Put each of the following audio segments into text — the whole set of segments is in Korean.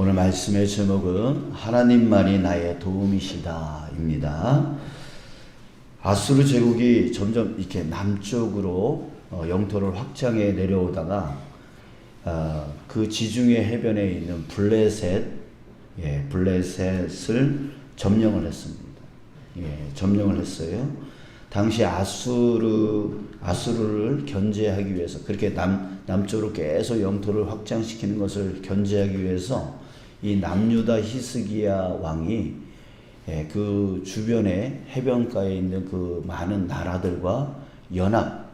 오늘 말씀의 제목은 하나님만이 나의 도움이시다입니다. 아수르 제국이 점점 이렇게 남쪽으로 영토를 확장해 내려오다가 그 지중해 해변에 있는 블레셋을 점령을 했습니다. 점령을 했어요. 당시 아수르를 견제하기 위해서 그렇게 남쪽으로 계속 영토를 확장시키는 것을 견제하기 위해서 이 남유다 히스기야 왕이 그 주변에 해변가에 있는 그 많은 나라들과 연합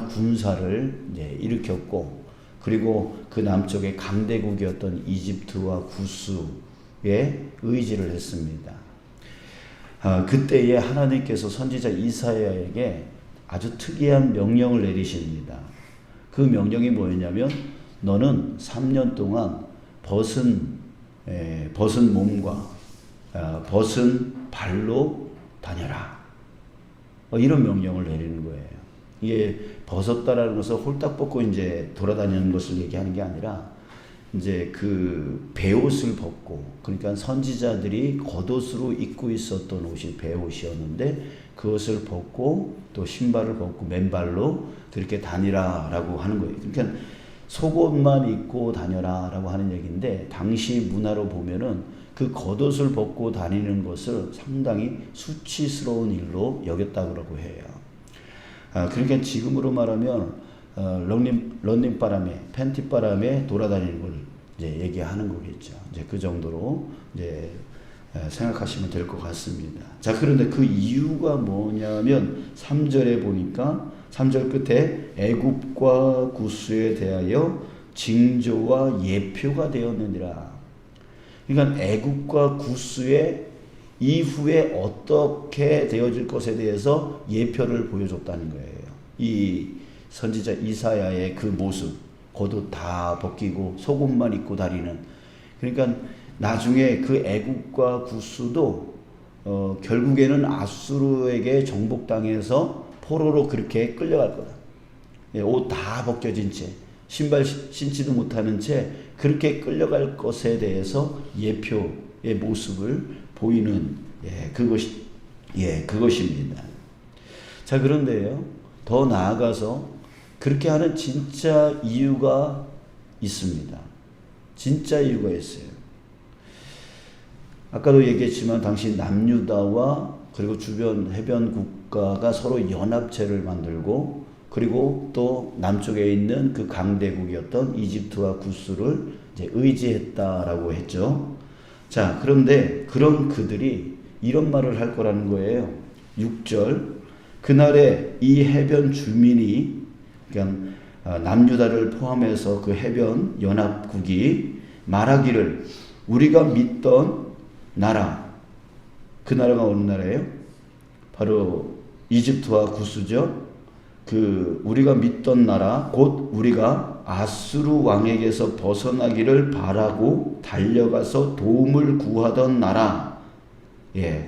군사를 일으켰고, 그리고 그 남쪽의 강대국이었던 이집트와 구스에 의지를 했습니다. 그때에 하나님께서 선지자 이사야에게 아주 특이한 명령을 내리십니다. 그 명령이 뭐였냐면, 너는 3년 동안 벗은 몸과 벗은 발로 다녀라. 이런 명령을 내리는 거예요. 이게 벗었다라는 것은 홀딱 벗고 이제 돌아다니는 것을 얘기하는 게 아니라, 이제 그 베옷을 벗고, 그러니까 선지자들이 겉옷으로 입고 있었던 옷이 베옷이었는데 그것을 벗고 또 신발을 벗고 맨발로 그렇게 다니라라고 하는 거예요. 그러니까 속옷만 입고 다녀라라고 하는 얘기인데, 당시 문화로 보면은 그 겉옷을 벗고 다니는 것을 상당히 수치스러운 일로 여겼다고 해요. 그러니까 지금으로 말하면 런닝바람에, 팬티바람에 돌아다니는 걸 이제 얘기하는 거겠죠. 이제 그 정도로 이제 생각하시면 될 것 같습니다. 자, 그런데 그 이유가 뭐냐면 3절에 보니까 3절 끝에 애굽과 구스에 대하여 징조와 예표가 되었느니라. 그러니까 애굽과 구스의 이후에 어떻게 되어질 것에 대해서 예표를 보여줬다는 거예요. 이 선지자 이사야의 그 모습, 겉옷 다 벗기고 속옷만 입고 다니는, 그러니까 나중에 그 애굽과 구스도 결국에는 아수르에게 정복당해서 포로로 그렇게 끌려갈 거다. 옷 다 벗겨진 채, 신발 신지도 못하는 채 그렇게 끌려갈 것에 대해서 예표의 모습을 보이는 그것입니다. 자, 그런데요, 더 나아가서 그렇게 하는 진짜 이유가 있습니다. 진짜 이유가 있어요. 아까도 얘기했지만 당시 남유다와 그리고 주변 해변 국가가 서로 연합체를 만들고, 그리고 또 남쪽에 있는 그 강대국이었던 이집트와 구스를 이제 의지했다라고 했죠. 자, 그런데 그런 그들이 이런 말을 할 거라는 거예요. 6절, 그날에 이 해변 주민이, 그러니까 남유다를 포함해서 그 해변 연합국이 말하기를, 우리가 믿던 나라, 그 나라가 어느 나라예요? 바로 이집트와 구스죠. 그 우리가 믿던 나라, 곧 우리가 아수르 왕에게서 벗어나기를 바라고 달려가서 도움을 구하던 나라,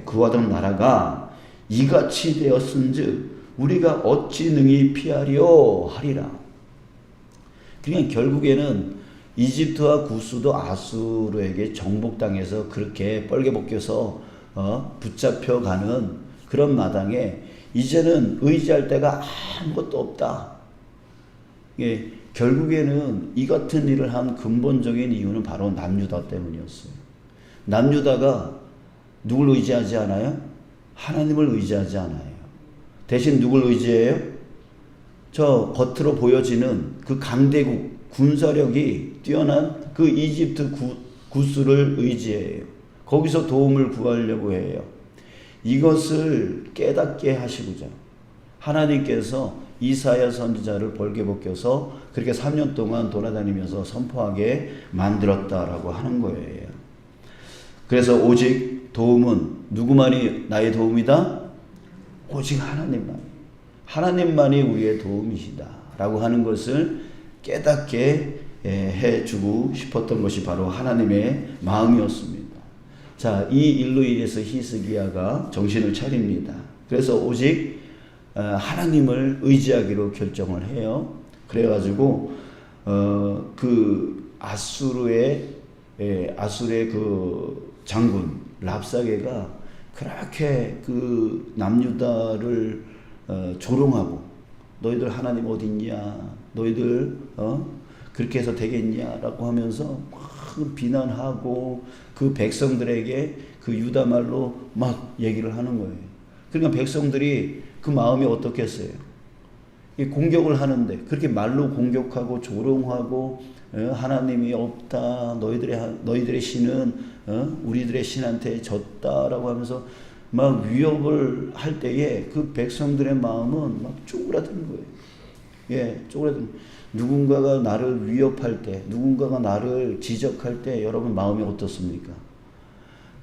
구하던 나라가 이같이 되었은즉 우리가 어찌 능히 피하려 하리라. 그러니까 결국에는 이집트와 구스도 아수르에게 정복당해서 그렇게 뻘개벗겨서 붙잡혀가는 그런 마당에 이제는 의지할 데가 아무것도 없다. 결국에는 이 같은 일을 한 근본적인 이유는 바로 남유다 때문이었어요. 남유다가 누굴 의지하지 않아요? 하나님을 의지하지 않아요. 대신 누굴 의지해요? 저 겉으로 보여지는 그 강대국, 군사력이 뛰어난 그 이집트 구스를 의지해요. 거기서 도움을 구하려고 해요. 이것을 깨닫게 하시고자 하나님께서 이사야 선지자를 벌게벗겨서 그렇게 3년 동안 돌아다니면서 선포하게 만들었다라고 하는 거예요. 그래서 오직 도움은 누구만이 나의 도움이다? 오직 하나님만. 하나님만이 우리의 도움이시다 라고 하는 것을 깨닫게 해주고 싶었던 것이 바로 하나님의 마음이었습니다. 자, 이 일로 인해서 히스기야가 정신을 차립니다. 그래서 오직 하나님을 의지하기로 결정을 해요. 그래가지고 그 아수르의 그 장군 랍사게가 그렇게 그 남유다를 조롱하고 너희들 하나님 어디 있냐, 너희들 그렇게 해서 되겠냐라고 하면서 막 비난하고 그 백성들에게 그 유다 말로 막 얘기를 하는 거예요. 그러니까 백성들이 그 마음이 어떻겠어요? 공격을 하는데 그렇게 말로 공격하고 조롱하고 하나님이 없다, 너희들의 신은 우리들의 신한테 졌다라고 하면서 막 위협을 할 때에 그 백성들의 마음은 막 쪼그라드는 거예요. 예, 쪼그라드는. 누군가가 나를 위협할 때, 누군가가 나를 지적할 때 여러분 마음이 어떻습니까?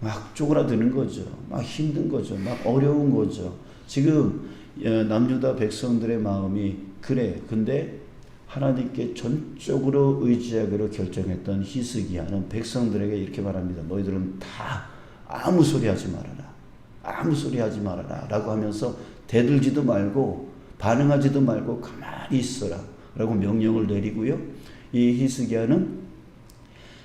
막 쪼그라드는 거죠. 막 힘든 거죠. 막 어려운 거죠. 지금 남유다 백성들의 마음이 그래. 근데 하나님께 전적으로 의지하기로 결정했던 히스기야는 백성들에게 이렇게 말합니다. 너희들은 다 아무 소리 하지 말아라. 아무 소리 하지 말아라. 라고 하면서 대들지도 말고 반응하지도 말고 가만히 있어라. 라고 명령을 내리고요. 이 히스기야는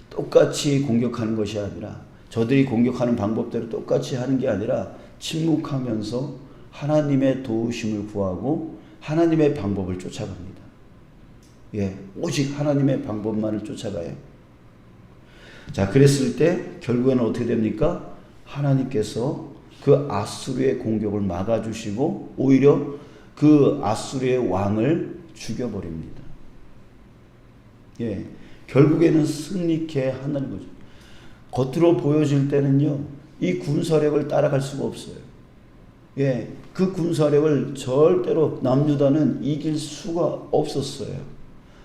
똑같이 공격하는 것이 아니라 저들이 공격하는 방법대로 똑같이 하는 게 아니라 침묵하면서 하나님의 도우심을 구하고 하나님의 방법을 쫓아갑니다. 예, 오직 하나님의 방법만을 쫓아가요. 자, 그랬을 때 결국에는 어떻게 됩니까? 하나님께서 그 아수르의 공격을 막아주시고 오히려 그 아수르의 왕을 죽여버립니다. 예, 결국에는 승리케 한다는 거죠. 겉으로 보여질 때는요, 이 군사력을 따라갈 수가 없어요. 예, 그 군사력을 절대로 남유다는 이길 수가 없었어요.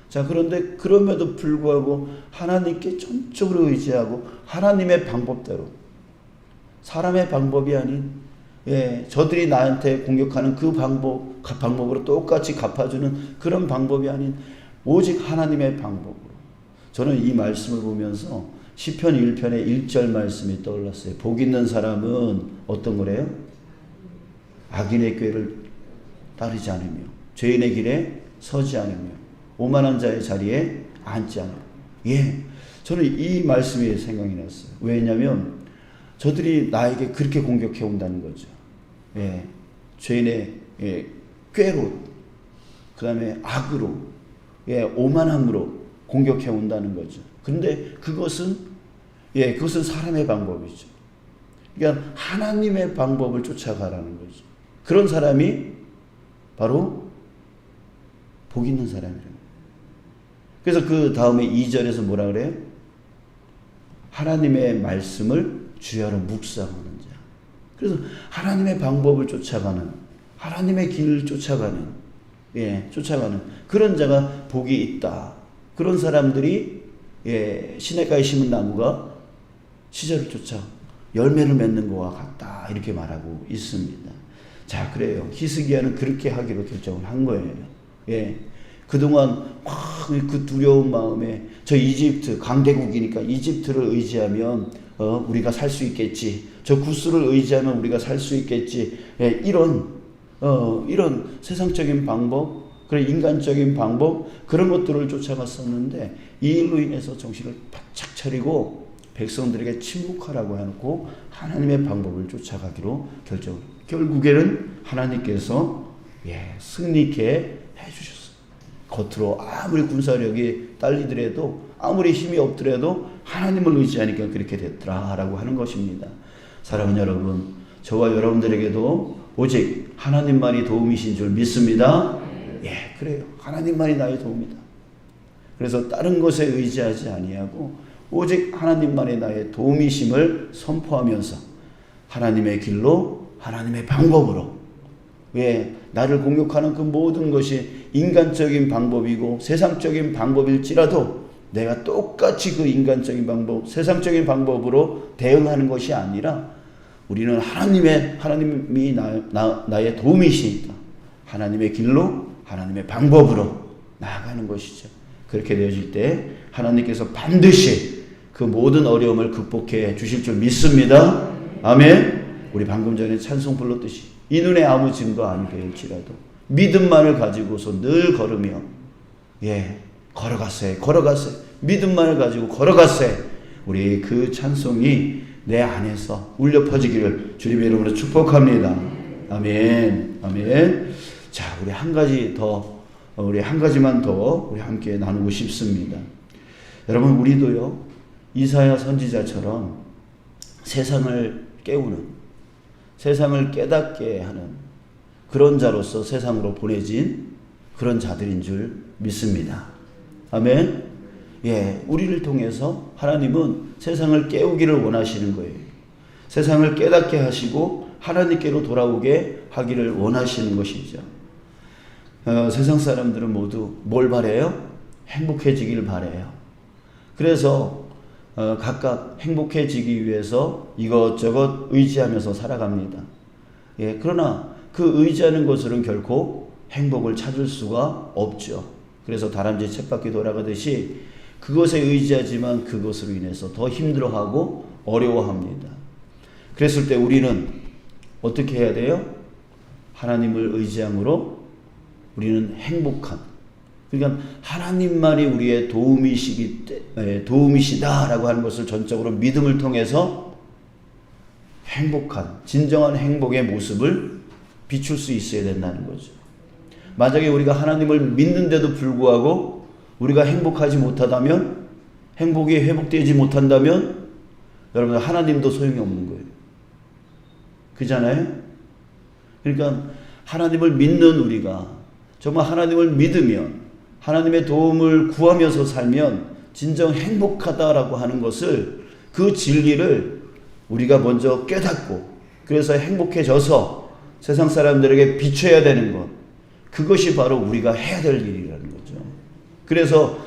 자, 그런데 그럼에도 불구하고 하나님께 전적으로 의지하고 하나님의 방법대로, 사람의 방법이 아닌, 예, 저들이 나한테 공격하는 그 방법으로 똑같이 갚아주는 그런 방법이 아닌 오직 하나님의 방법으로. 저는 이 말씀을 보면서 시편 1편의 1절 말씀이 떠올랐어요. 복 있는 사람은 어떤 거래요? 악인의 꾀를 따르지 않으며 죄인의 길에 서지 않으며 오만한 자의 자리에 앉지 않으며. 예, 저는 이 말씀이 생각이 났어요. 왜냐하면 저들이 나에게 그렇게 공격해 온다는 거죠. 예, 죄인의 꾀로, 그 다음에 악으로, 예, 오만함으로 공격해 온다는 거죠. 그런데 그것은 사람의 방법이죠. 그러니까 하나님의 방법을 쫓아가라는 거죠. 그런 사람이 바로 복 있는 사람이라는 거예요. 그래서 그 다음에 2절에서 뭐라 그래요? 하나님의 말씀을 주야로 묵상하는 자. 그래서 하나님의 방법을 쫓아가는, 하나님의 길을 쫓아가는, 예, 쫓아가는 그런 자가 복이 있다. 그런 사람들이, 예, 시냇가에 심은 나무가 시절을 쫓아 열매를 맺는 것과 같다. 이렇게 말하고 있습니다. 자, 그래요. 히스기야는 그렇게 하기로 결정을 한 거예요. 예. 그동안 그 두려운 마음에 저 이집트, 강대국이니까 이집트를 의지하면 우리가 살 수 있겠지. 저 구스를 의지하면 우리가 살 수 있겠지. 예, 이런 세상적인 방법, 그런 인간적인 방법, 그런 것들을 쫓아갔었는데 이 일로 인해서 정신을 바짝 차리고 백성들에게 침묵하라고 해놓고 하나님의 방법을 쫓아가기로 결정을. 결국에는 하나님께서, 예, 승리케 해주셨어요. 겉으로 아무리 군사력이 딸리더라도, 아무리 힘이 없더라도 하나님을 의지하니까 그렇게 됐더라라고 하는 것입니다. 사랑하는 여러분, 저와 여러분들에게도 오직 하나님만이 도움이신 줄 믿습니다. 예, 그래요. 하나님만이 나의 도움이다. 그래서 다른 것에 의지하지 아니하고 오직 하나님만이 나의 도움이심을 선포하면서 하나님의 길로, 하나님의 방법으로, 예, 나를 공격하는 그 모든 것이 인간적인 방법이고 세상적인 방법일지라도 내가 똑같이 그 인간적인 방법, 세상적인 방법으로 대응하는 것이 아니라 우리는 하나님이 나의 도움이시니까 하나님의 길로, 하나님의 방법으로 나아가는 것이죠. 그렇게 되어질 때 하나님께서 반드시 그 모든 어려움을 극복해 주실 줄 믿습니다. 아멘. 우리 방금 전에 찬송 불렀듯이 이 눈에 아무 증거 안 보일지라도 믿음만을 가지고서 늘 걸으며, 예, 걸어갔어요. 믿음만을 가지고 걸어갔어요. 우리 그 찬송이 내 안에서 울려 퍼지기를 주님의 이름으로 축복합니다. 아멘. 아멘. 자, 우리 한 가지만 더 우리 함께 나누고 싶습니다. 여러분, 우리도요, 이사야 선지자처럼 세상을 깨우는, 세상을 깨닫게 하는 그런 자로서 세상으로 보내진 그런 자들인 줄 믿습니다. 아멘. 예, 우리를 통해서 하나님은 세상을 깨우기를 원하시는 거예요. 세상을 깨닫게 하시고 하나님께로 돌아오게 하기를 원하시는 것이죠. 세상 사람들은 모두 뭘 바래요? 행복해지기를 바래요. 그래서 각각 행복해지기 위해서 이것저것 의지하면서 살아갑니다. 예, 그러나 그 의지하는 것으로는 결코 행복을 찾을 수가 없죠. 그래서 다람쥐 쳇바퀴 돌아가듯이 그것에 의지하지만 그것으로 인해서 더 힘들어하고 어려워합니다. 그랬을 때 우리는 어떻게 해야 돼요? 하나님을 의지함으로 우리는 행복한, 그러니까 하나님만이 우리의 도움이시다라고 하는 것을 전적으로 믿음을 통해서 행복한, 진정한 행복의 모습을 비출 수 있어야 된다는 거죠. 만약에 우리가 하나님을 믿는데도 불구하고 우리가 행복하지 못하다면, 행복이 회복되지 못한다면 여러분, 하나님도 소용이 없는 거예요. 그잖아요? 그러니까 하나님을 믿는 우리가 정말 하나님을 믿으면, 하나님의 도움을 구하면서 살면 진정 행복하다라고 하는 것을, 그 진리를 우리가 먼저 깨닫고, 그래서 행복해져서 세상 사람들에게 비춰야 되는 것, 그것이 바로 우리가 해야 될 일이라는 거죠. 그래서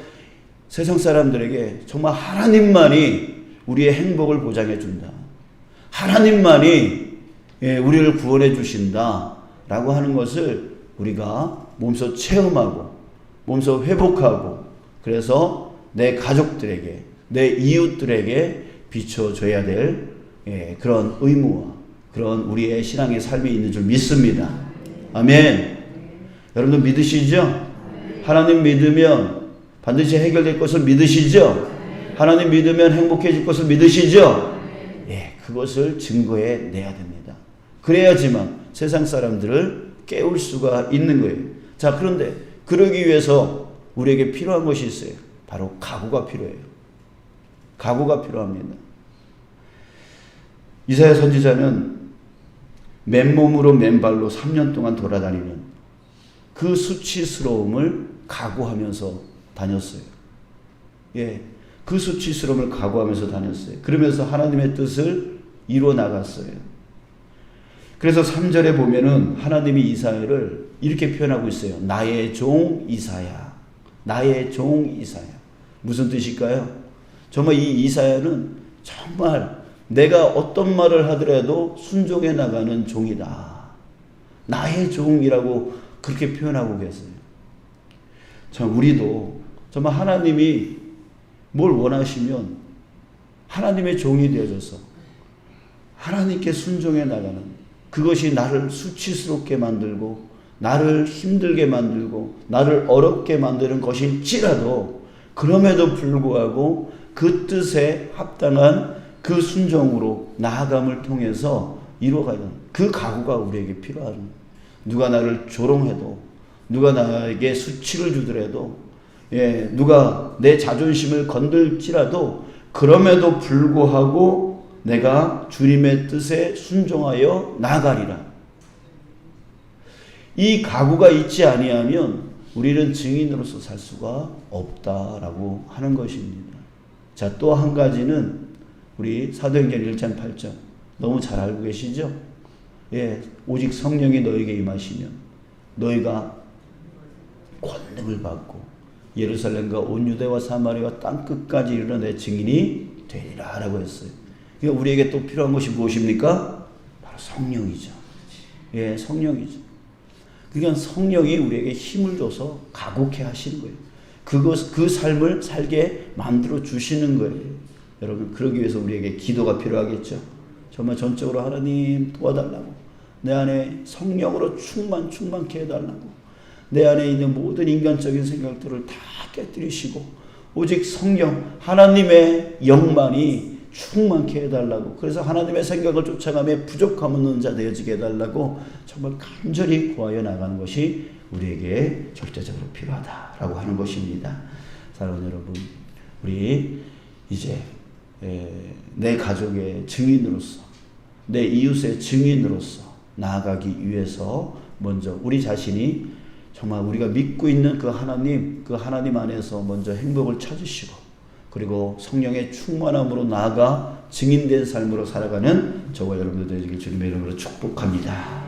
세상 사람들에게 정말 하나님만이 우리의 행복을 보장해 준다, 하나님만이 우리를 구원해 주신다 라고 하는 것을 우리가 몸소 체험하고 몸소 회복하고, 그래서 내 가족들에게, 내 이웃들에게 비춰줘야 될 그런 의무와 그런 우리의 신앙의 삶이 있는 줄 믿습니다. 아멘. 여러분들 믿으시죠? 하나님 믿으면 반드시 해결될 것을 믿으시죠? 하나님 믿으면 행복해질 것을 믿으시죠? 예, 그것을 증거해 내야 됩니다. 그래야지만 세상 사람들을 깨울 수가 있는 거예요. 자, 그런데 그러기 위해서 우리에게 필요한 것이 있어요. 바로 각오가 필요해요. 각오가 필요합니다. 이사야 선지자는 맨몸으로 맨발로 3년 동안 돌아다니는 그 수치스러움을 각오하면서 다녔어요. 예, 그 수치스러움을 각오하면서 다녔어요. 그러면서 하나님의 뜻을 이루어 나갔어요. 그래서 3절에 보면은 하나님이 이사야를 이렇게 표현하고 있어요. 나의 종 이사야. 나의 종 이사야. 무슨 뜻일까요? 정말 이 이사야는 정말 내가 어떤 말을 하더라도 순종해 나가는 종이다. 나의 종이라고 그렇게 표현하고 계세요. 참, 우리도 정말 하나님이 뭘 원하시면 하나님의 종이 되어져서 하나님께 순종해 나가는, 그것이 나를 수치스럽게 만들고 나를 힘들게 만들고 나를 어렵게 만드는 것일지라도 그럼에도 불구하고 그 뜻에 합당한 그 순종으로 나아감을 통해서 이루어가는 그 각오가 우리에게 필요한, 누가 나를 조롱해도, 누가 나에게 수치를 주더라도, 예, 누가 내 자존심을 건들지라도 그럼에도 불구하고 내가 주님의 뜻에 순종하여 나아가리라. 이 각오가 있지 아니하면 우리는 증인으로서 살 수가 없다라고 하는 것입니다. 자, 또 한 가지는 우리 사도행전 1장 8절 너무 잘 알고 계시죠? 예, 오직 성령이 너에게 임하시면 너희가 권능을 받고 예루살렘과 온 유대와 사마리아와 땅 끝까지 이르러 내 증인이 되리라 라고 했어요. 그러니까 우리에게 또 필요한 것이 무엇입니까? 바로 성령이죠. 예, 성령이죠. 그러니까 성령이 우리에게 힘을 줘서 가곡해 하시는 거예요. 그 삶을 살게 만들어 주시는 거예요. 여러분, 그러기 위해서 우리에게 기도가 필요하겠죠. 정말 전적으로 하나님 도와달라고, 내 안에 성령으로 충만케 해달라고, 내 안에 있는 모든 인간적인 생각들을 다 깨뜨리시고 오직 성령 하나님의 영만이 충만케 해달라고, 그래서 하나님의 생각을 쫓아가며 부족함 없는 자 되어지게 해달라고 정말 간절히 구하여 나가는 것이 우리에게 절대적으로 필요하다라고 하는 것입니다. 사랑하는 여러분, 우리 이제 내 가족의 증인으로서, 내 이웃의 증인으로서 나아가기 위해서 먼저 우리 자신이 정말 우리가 믿고 있는 그 하나님 안에서 먼저 행복을 찾으시고, 그리고 성령의 충만함으로 나아가 증인된 삶으로 살아가는 저와 여러분들 되시길 주님의 이름으로 축복합니다.